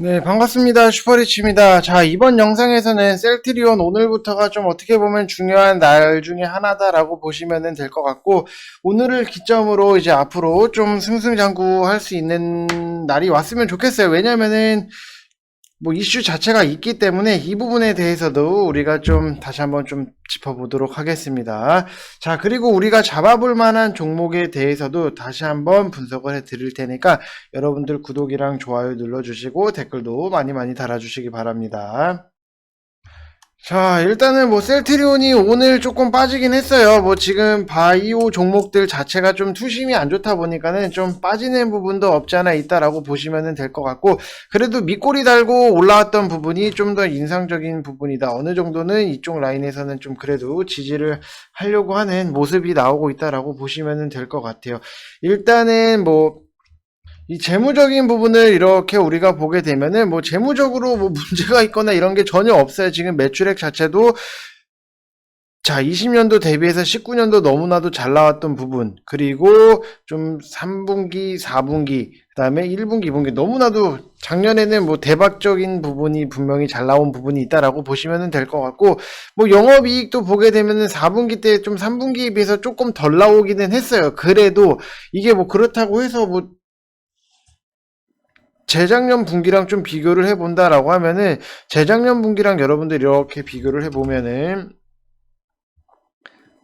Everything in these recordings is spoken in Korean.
네, 반갑습니다. 슈퍼리치입니다. 자, 이번 영상에서는 셀트리온 오늘부터가 좀 어떻게 보면 중요한 날 중에 하나다라고 보시면 될 것 같고, 오늘을 기점으로 이제 앞으로 좀 승승장구할 수 있는 날이 왔으면 좋겠어요. 왜냐면은 뭐 이슈 자체가 있기 때문에 이 부분에 대해서도 우리가 좀 다시 한번 좀 짚어보도록 하겠습니다. 자, 그리고 우리가 잡아볼 만한 종목에 대해서도 다시 한번 분석을 해 드릴 테니까 여러분들 구독이랑 좋아요 눌러주시고 댓글도 많이 많이 달아주시기 바랍니다. 자, 일단은 뭐 셀트리온이 오늘 조금 빠지긴 했어요. 뭐 지금 바이오 종목들 자체가 좀 투심이 안 좋다 보니까는 좀 빠지는 부분도 없지 않아 있다라고 보시면 될 것 같고, 그래도 밑꼬리 달고 올라왔던 부분이 좀 더 인상적인 부분이다. 어느 정도는 이쪽 라인에서는 좀 그래도 지지를 하려고 하는 모습이 나오고 있다라고 보시면 될 것 같아요. 일단은 뭐 이 재무적인 부분을 이렇게 우리가 보게 되면은 뭐 재무적으로 뭐 문제가 있거나 이런 게 전혀 없어요. 지금 매출액 자체도 자 20년도 대비해서 19년도 너무나도 잘 나왔던 부분, 그리고 좀 3분기 4분기 그다음에 1분기 2분기 너무나도 작년에는 뭐 대박적인 부분이 분명히 잘 나온 부분이 있다라고 보시면 될 것 같고, 뭐 영업이익도 보게 되면은 4분기 때 좀 3분기에 비해서 조금 덜 나오기는 했어요. 그래도 이게 뭐 그렇다고 해서 뭐 재작년 분기랑 좀 비교를 해본다라고 하면은, 재작년 분기랑 여러분들 이렇게 비교를 해보면은,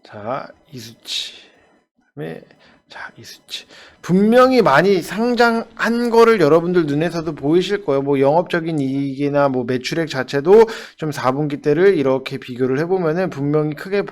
자, 이 수치. 그다음에 자, 이 수치. 분명히 많이 상장한 거를 여러분들 눈에서도 보이실 거예요. 뭐 영업적인 이익이나 뭐 매출액 자체도 좀 4분기 때를 이렇게 비교를 해보면은 분명히 크게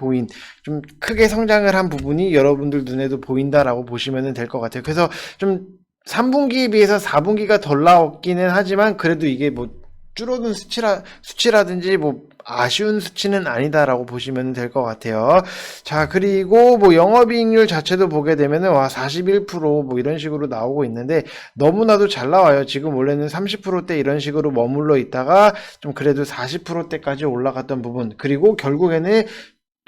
좀 크게 성장을 한 부분이 여러분들 눈에도 보인다라고 보시면 될 것 같아요. 그래서 좀 3분기에 비해서 4분기가 덜 나왔기는 하지만 그래도 이게 뭐 줄어든 수치라든지 뭐 아쉬운 수치는 아니다라고 보시면 될 것 같아요. 자, 그리고 뭐 영업이익률 자체도 보게 되면은 와 41%뭐 이런 식으로 나오고 있는데 너무나도 잘 나와요. 지금 원래는 30%대 이런 식으로 머물러 있다가 좀 그래도 40%대까지 올라갔던 부분, 그리고 결국에는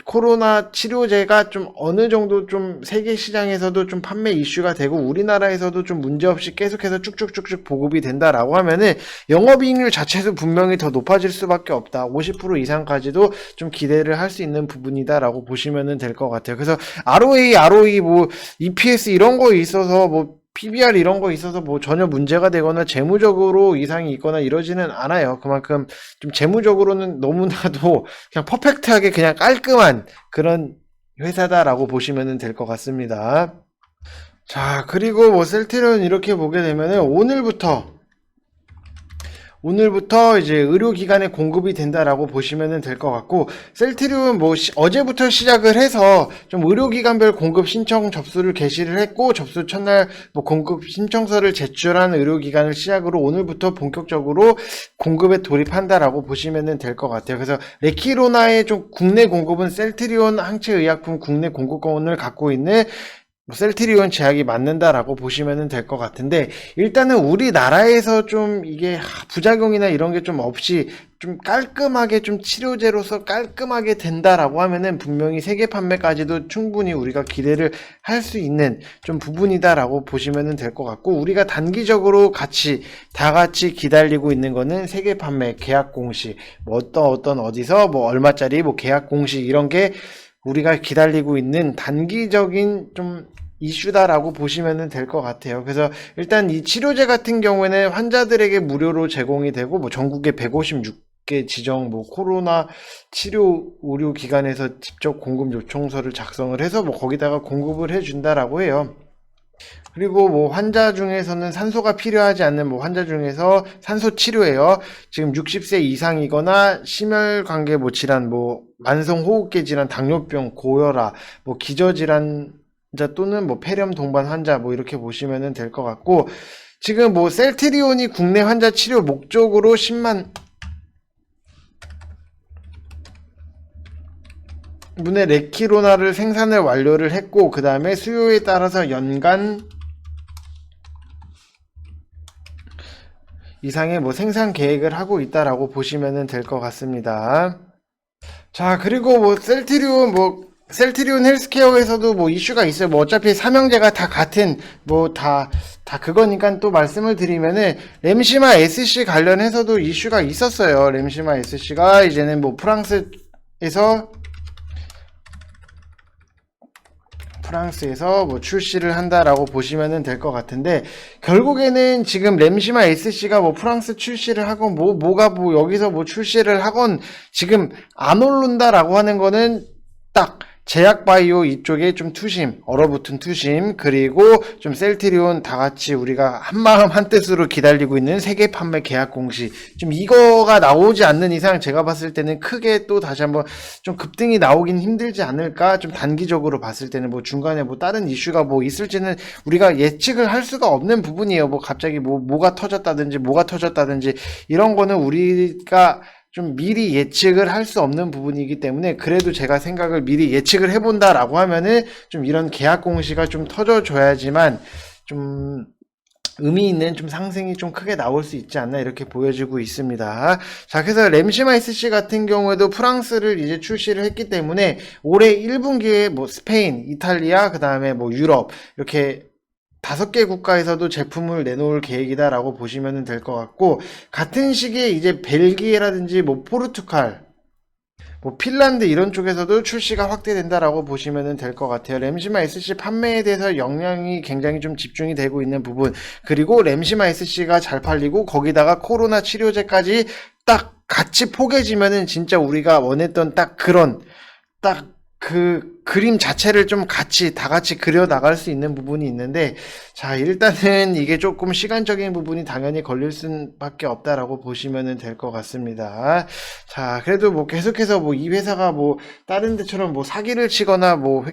코로나 치료제가 좀 어느 정도 좀 세계 시장에서도 좀 판매 이슈가 되고 우리나라에서도 좀 문제없이 계속해서 쭉쭉쭉쭉 보급이 된다라고 하면은 영업이익률 자체도 분명히 더 높아질 수밖에 없다. 50% 이상까지도 좀 기대를 할 수 있는 부분이다라고 보시면 될 것 같아요. 그래서 ROE 뭐 EPS 이런 거 있어서 뭐 PBR 이런 거 있어서 뭐 전혀 문제가 되거나 재무적으로 이상이 있거나 이러지는 않아요. 그만큼 좀 재무적으로는 너무나도 그냥 퍼펙트하게 그냥 깔끔한 그런 회사다라고 보시면 될 것 같습니다. 자, 그리고 뭐 셀트리온 이렇게 보게 되면은 오늘부터 이제 의료기관에 공급이 된다라고 보시면 될 것 같고, 셀트리온 뭐 어제부터 시작을 해서 좀 의료기관별 공급 신청 접수를 개시를 했고, 접수 첫날 뭐 공급 신청서를 제출한 의료기관을 시작으로 오늘부터 본격적으로 공급에 돌입한다라고 보시면 될 것 같아요. 그래서 레키로나의 좀 국내 공급은 셀트리온 항체의약품 국내 공급권을 갖고 있는 뭐 셀트리온 제약이 맞는다라고 보시면 될 것 같은데, 일단은 우리나라에서 좀 이게 부작용이나 이런 게 좀 없이 좀 깔끔하게 좀 치료제로서 깔끔하게 된다라고 하면은 분명히 세계 판매까지도 충분히 우리가 기대를 할 수 있는 좀 부분이다라고 보시면 될 것 같고, 우리가 단기적으로 다 같이 기다리고 있는 거는 세계 판매 계약 공시, 뭐 어떤 어디서 뭐 얼마짜리 뭐 계약 공시 이런 게 우리가 기다리고 있는 단기적인 좀 이슈다라고 보시면 될 것 같아요. 그래서 일단 이 치료제 같은 경우에는 환자들에게 무료로 제공이 되고, 뭐 전국에 156개 지정 뭐 코로나 치료 의료 기관에서 직접 공급 요청서를 작성을 해서 뭐 거기다가 공급을 해준다라고 해요. 그리고 뭐 환자 중에서는 산소가 필요하지 않는 뭐 환자 중에서 산소 치료예요. 지금 60세 이상이거나 심혈관계 뭐 질환, 뭐 만성호흡기 질환, 당뇨병, 고혈압, 뭐 기저질환자 또는 뭐 폐렴 동반 환자 뭐 이렇게 보시면 될 것 같고, 지금 뭐 셀트리온이 국내 환자 치료 목적으로 10만 분의 레키로나를 생산을 완료를 했고, 그 다음에 수요에 따라서 연간 이상의 뭐 생산 계획을 하고 있다라고 보시면 될 것 같습니다. 자, 그리고 뭐 셀트리온 뭐 셀트리온 헬스케어에서도 뭐 이슈가 있어요. 뭐 어차피 삼형제가 다 같은 뭐 다 그거니까 또 말씀을 드리면은 램시마 SC 관련해서도 이슈가 있었어요. 램시마 SC가 이제는 뭐 프랑스에서 뭐 출시를 한다라고 보시면 될 것 같은데, 결국에는 지금 램시마 SC가 뭐 프랑스 출시를 하건 뭐가 뭐 여기서 뭐 출시를 하건 지금 안 오른다라고 하는 거는 딱 제약바이오 이쪽에 좀 투심, 얼어붙은 투심, 그리고 좀 셀트리온 다 같이 우리가 한마음 한뜻으로 기다리고 있는 세계 판매 계약 공시, 좀 이거가 나오지 않는 이상 제가 봤을 때는 크게 또 다시 한번 좀 급등이 나오긴 힘들지 않을까. 좀 단기적으로 봤을 때는 뭐 중간에 뭐 다른 이슈가 뭐 있을지는 우리가 예측을 할 수가 없는 부분이에요. 뭐 갑자기 뭐가 터졌다든지 이런 거는 우리가 좀 미리 예측을 할 수 없는 부분이기 때문에, 그래도 제가 생각을 미리 예측을 해본다라고 하면은 좀 이런 계약 공시가 좀 터져줘야지만 좀 의미 있는 좀 상승이 좀 크게 나올 수 있지 않나 이렇게 보여지고 있습니다. 자, 그래서 램시마 SC 같은 경우에도 프랑스를 이제 출시를 했기 때문에 올해 1분기에 뭐 스페인, 이탈리아, 그 다음에 뭐 유럽 이렇게 5개 국가에서도 제품을 내놓을 계획이다라고 보시면 될 것 같고, 같은 시기에 이제 벨기에라든지 뭐 포르투갈, 뭐 핀란드 이런 쪽에서도 출시가 확대된다라고 보시면 될 것 같아요. 램시마 SC 판매에 대해서 역량이 굉장히 좀 집중이 되고 있는 부분, 그리고 램시마 SC가 잘 팔리고 거기다가 코로나 치료제까지 딱 같이 포개지면은 진짜 우리가 원했던 딱 그런 딱 그 그림 자체를 좀 다 같이 그려 나갈 수 있는 부분이 있는데, 자, 일단은 이게 조금 시간적인 부분이 당연히 걸릴 수밖에 없다라고 보시면 될 것 같습니다. 자, 그래도 뭐 계속해서 뭐 이 회사가 뭐 다른 데처럼 뭐 사기를 치거나 뭐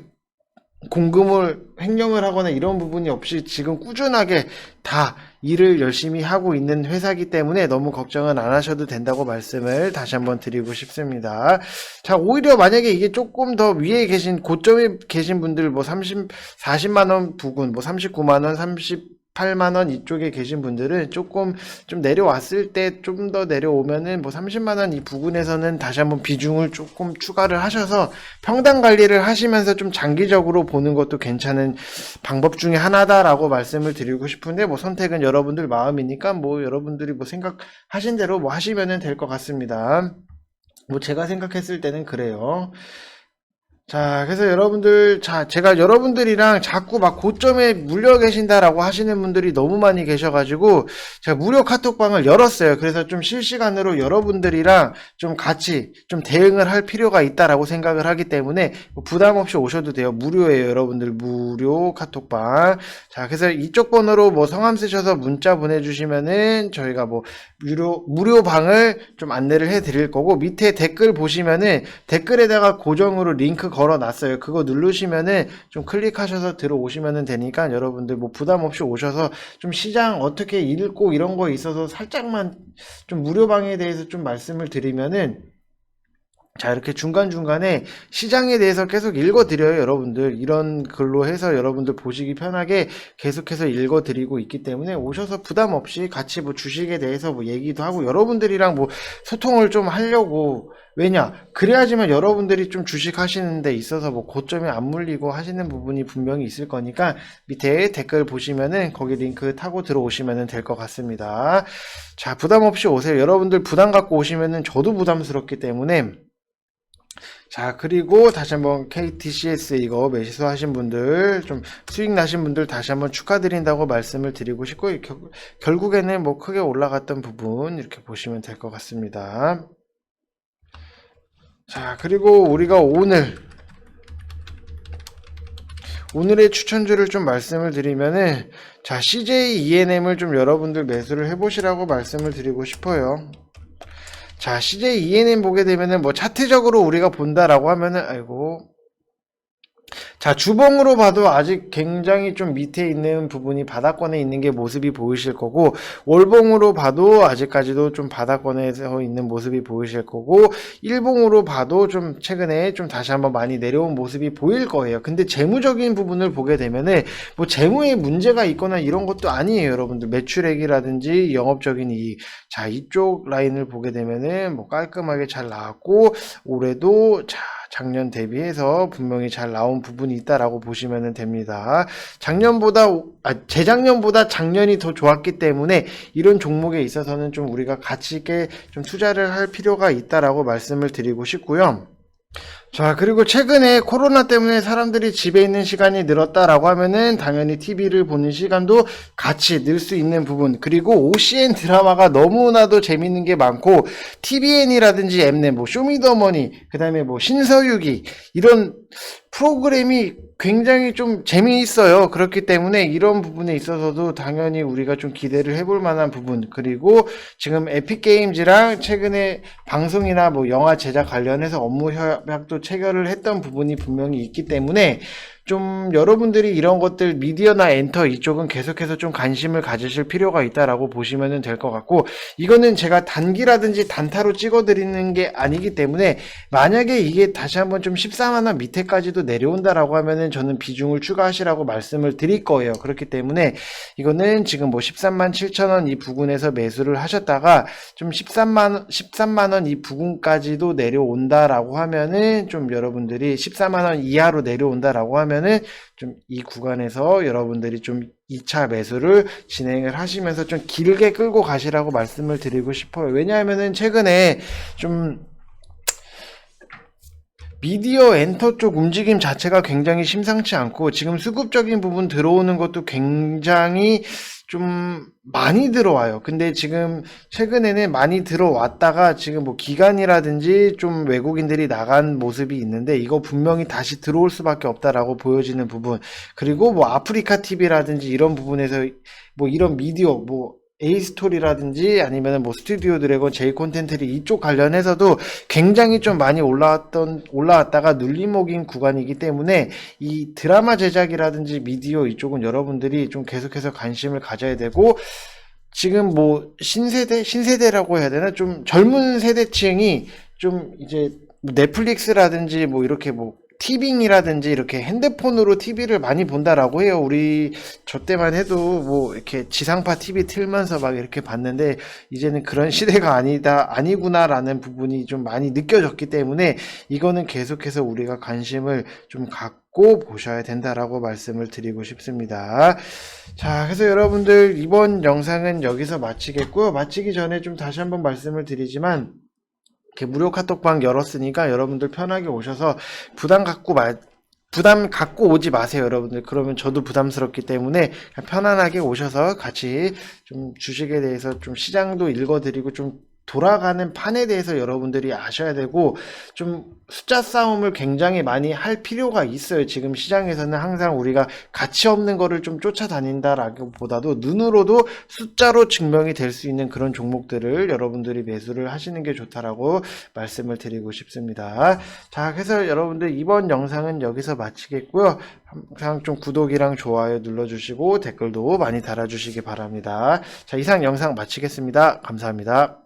공금을 횡령을 하거나 이런 부분이 없이 지금 꾸준하게 다 일을 열심히 하고 있는 회사이기 때문에 너무 걱정은 안 하셔도 된다고 말씀을 다시 한번 드리고 싶습니다. 자, 오히려 만약에 이게 조금 더 위에 계신 고점에 계신 분들 뭐 40만 원 부근, 뭐 39만 원, 38만 원 이쪽에 계신 분들은 조금 좀 내려왔을 때 좀 더 내려오면은 뭐 30만 원 이 부근에서는 다시 한번 비중을 조금 추가를 하셔서 평단 관리를 하시면서 좀 장기적으로 보는 것도 괜찮은 방법 중에 하나다라고 말씀을 드리고 싶은데, 뭐 선택은 여러분들 마음이니까 뭐 여러분들이 뭐 생각하신 대로 뭐 하시면 될 것 같습니다. 뭐 제가 생각했을 때는 그래요. 자, 그래서 여러분들, 제가 여러분들이랑 자꾸 막 고점에 물려 계신다라고 하시는 분들이 너무 많이 계셔가지고, 제가 무료 카톡방을 열었어요. 그래서 좀 실시간으로 여러분들이랑 좀 같이 좀 대응을 할 필요가 있다라고 생각을 하기 때문에, 뭐 부담 없이 오셔도 돼요. 무료예요, 여러분들. 무료 카톡방. 자, 그래서 이쪽 번호로 뭐 성함 쓰셔서 문자 보내주시면은 저희가 뭐 무료 방을 좀 안내를 해 드릴 거고, 밑에 댓글 보시면은 댓글에다가 고정으로 링크 걸어 놨어요. 그거 누르시면은 좀 클릭하셔서 들어오시면 되니까 여러분들 뭐 부담 없이 오셔서 좀 시장 어떻게 읽고 이런 거 있어서 살짝만 좀 무료방에 대해서 좀 말씀을 드리면은, 자, 이렇게 중간중간에 시장에 대해서 계속 읽어드려요, 여러분들. 이런 글로 해서 여러분들 보시기 편하게 계속해서 읽어드리고 있기 때문에 오셔서 부담 없이 같이 뭐 주식에 대해서 뭐 얘기도 하고 여러분들이랑 뭐 소통을 좀 하려고. 왜냐? 그래야지만 여러분들이 좀 주식 하시는 데 있어서 뭐 고점에 안 물리고 하시는 부분이 분명히 있을 거니까 밑에 댓글 보시면은 거기 링크 타고 들어오시면 될 것 같습니다. 자, 부담 없이 오세요. 여러분들 부담 갖고 오시면은 저도 부담스럽기 때문에. 자, 그리고 다시 한번 KTCS 이거 매수 하신 분들, 좀 수익 나신 분들 다시 한번 축하드린다고 말씀을 드리고 싶고, 결국에는 뭐 크게 올라갔던 부분 이렇게 보시면 될 것 같습니다. 자, 그리고 우리가 오늘의 추천주를 좀 말씀을 드리면은, 자, CJ ENM을 좀 여러분들 매수를 해보시라고 말씀을 드리고 싶어요. 자, CJ ENM 보게 되면은 뭐 차트적으로 우리가 본다라고 하면은, 아이고. 자, 주봉으로 봐도 아직 굉장히 좀 밑에 있는 부분이 바닥권에 있는 게 모습이 보이실 거고, 월봉으로 봐도 아직까지도 좀 바닥권에서 있는 모습이 보이실 거고, 일봉으로 봐도 좀 최근에 좀 다시 한번 많이 내려온 모습이 보일 거예요. 근데 재무적인 부분을 보게 되면은 뭐 재무에 문제가 있거나 이런 것도 아니에요, 여러분들. 매출액이라든지 영업적인 이익. 자, 이쪽 라인을 보게 되면은 뭐 깔끔하게 잘 나왔고, 올해도 자, 작년 대비해서 분명히 잘 나온 부분이 있다라고 보시면 됩니다. 재작년보다 작년이 더 좋았기 때문에 이런 종목에 있어서는 좀 우리가 가치 있게 좀 투자를 할 필요가 있다라고 말씀을 드리고 싶고요. 자, 그리고 최근에 코로나 때문에 사람들이 집에 있는 시간이 늘었다라고 하면은 당연히 TV를 보는 시간도 같이 늘 수 있는 부분, 그리고 OCN 드라마가 너무나도 재밌는 게 많고 TVN이라든지 엠넷, 뭐 쇼미더머니, 그 다음에 뭐 신서유기, 이런 프로그램이 굉장히 좀 재미있어요. 그렇기 때문에 이런 부분에 있어서도 당연히 우리가 좀 기대를 해볼 만한 부분, 그리고 지금 에픽게임즈랑 최근에 방송이나 뭐 영화 제작 관련해서 업무 협약도 체결을 했던 부분이 분명히 있기 때문에 좀 여러분들이 이런 것들 미디어나 엔터 이쪽은 계속해서 좀 관심을 가지실 필요가 있다라고 보시면 될 것 같고, 이거는 제가 단기라든지 단타로 찍어 드리는 게 아니기 때문에 만약에 이게 다시 한번 좀 14만원 밑에까지도 내려온다라고 하면은 저는 비중을 추가하시라고 말씀을 드릴 거예요. 그렇기 때문에 이거는 지금 뭐 13만 7천원 이 부근에서 매수를 하셨다가 좀 13만원 이 부근까지도 내려온다라고 하면은 좀 여러분들이 14만원 이하로 내려온다라고 하면은 좀 이 구간에서 여러분들이 좀 2차 매수를 진행을 하시면서 좀 길게 끌고 가시라고 말씀을 드리고 싶어요. 왜냐하면은 최근에 좀 미디어 엔터 쪽 움직임 자체가 굉장히 심상치 않고, 지금 수급적인 부분 들어오는 것도 굉장히 좀 많이 들어와요. 근데 지금 최근에는 많이 들어왔다가 지금 뭐 기관이라든지 좀 외국인들이 나간 모습이 있는데 이거 분명히 다시 들어올 수밖에 없다라고 보여지는 부분, 그리고 뭐 아프리카 TV라든지 이런 부분에서 뭐 이런 미디어 뭐 A스토리라든지 아니면 뭐 스튜디오 드래곤, J 콘텐츠리 이쪽 관련해서도 굉장히 좀 많이 올라왔다가 눌림목인 구간이기 때문에 이 드라마 제작이라든지 미디어 이쪽은 여러분들이 좀 계속해서 관심을 가져야 되고, 지금 뭐 신세대라고 해야 되나, 좀 젊은 세대층이 좀 이제 넷플릭스라든지 뭐 이렇게 뭐 티빙이라든지 이렇게 핸드폰으로 TV를 많이 본다라고 해요. 저 때만 해도 뭐 이렇게 지상파 TV 틀면서 막 이렇게 봤는데 이제는 그런 시대가 아니구나라는 부분이 좀 많이 느껴졌기 때문에 이거는 계속해서 우리가 관심을 좀 갖고 보셔야 된다라고 말씀을 드리고 싶습니다. 자, 그래서 여러분들 이번 영상은 여기서 마치겠고요. 마치기 전에 좀 다시 한번 말씀을 드리지만, 이렇게 무료 카톡방 열었으니까 여러분들 편하게 오셔서 부담 갖고 오지 마세요, 여러분들. 그러면 저도 부담스럽기 때문에 편안하게 오셔서 같이 좀 주식에 대해서 좀 시장도 읽어드리고 좀 돌아가는 판에 대해서 여러분들이 아셔야 되고, 좀 숫자 싸움을 굉장히 많이 할 필요가 있어요. 지금 시장에서는 항상 우리가 가치 없는 거를 좀 쫓아다닌다라고 보다도 눈으로도 숫자로 증명이 될 수 있는 그런 종목들을 여러분들이 매수를 하시는 게 좋다라고 말씀을 드리고 싶습니다. 자, 그래서 여러분들 이번 영상은 여기서 마치겠고요. 항상 좀 구독이랑 좋아요 눌러주시고 댓글도 많이 달아주시기 바랍니다. 자, 이상 영상 마치겠습니다. 감사합니다.